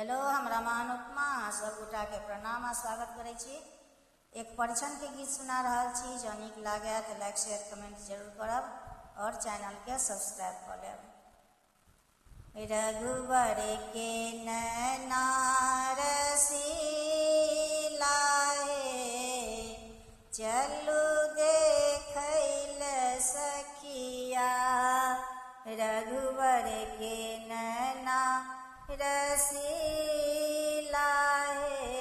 Hello, हमरा मान उपमा सब गोटा के प्रणाम आ स्वागत करै छी। एक परिछन के गीत सुना रहल छी। जँ नीक लागे तो लाइक शेयर कमेंट जरूर करब और चैनल के सब्सक्राइब कर लेब। रघुवर के नैना रसीला हे, चलू देखैल सखिया। रघुवर के नैना रसीला हे,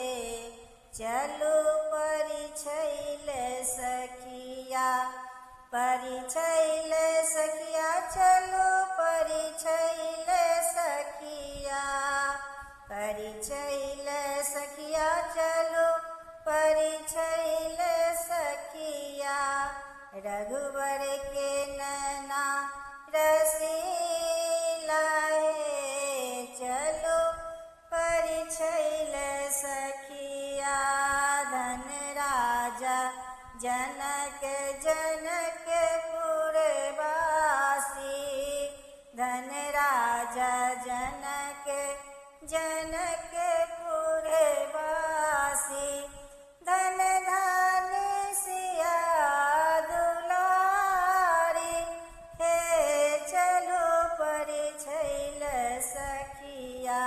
चलू परिछैल सखिया। परिछैल सखिया, चलू परिछैल सखिया। परिछैल सखिया, चलू परिछैल सखिया। रघुवर के नैना रसीला हे, चलो परिछैल सखिया। धन राजा जनक जनकपुरवासी, धन राजा जनक जनकपुरवासी। धन धन सिया दुलारी हे, चलो परिछैल सखिया।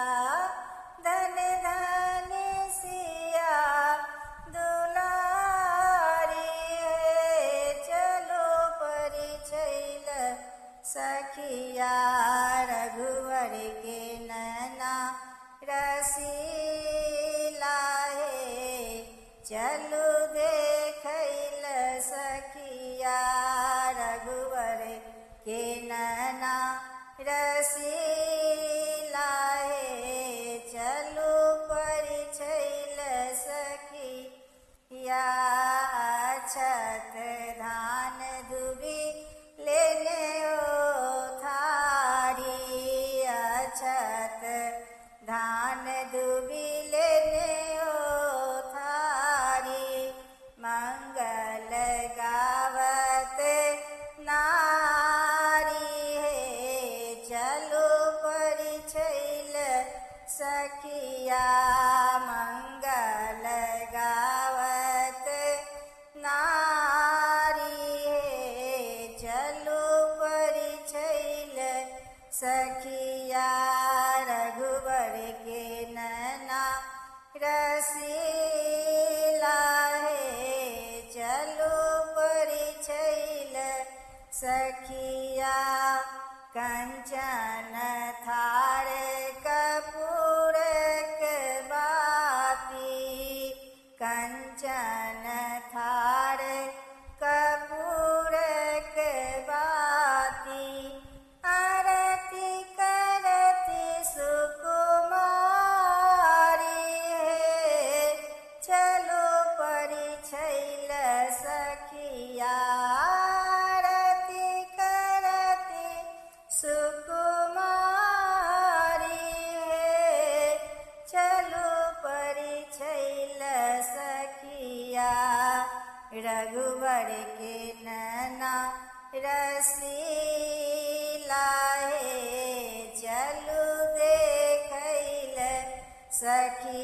धन धन सिया दुलारी हे, चलो परिछैल सखिया। रघुवर के नैना रसीला हे, चलू देखैल सखिया। रघुवर के नैना रसीला हे, चलू परिछैल सखिया। अक्षत धान दुबी लेने ओ थारी, अक्षत धान दुबी लेने ओ थारी। मंगल गावत नारी हे, चलो परिछैल सखिया। मंगल गावत नारी हे, चलो परिछैल सखिया। रघुवर के नैना रसीला हे, चलो परिछैल सखिया। कंचन थार कपूर के बाती, कंचन थार कपूर के बाती। आरती करती सुकुमारी हे, चलो परिछैल सखिया। आरती करती सुकुमारी हे, चलो परिछैल सखिया। रघुवर के नैना रसीला हे, चलू देखैल सखिया।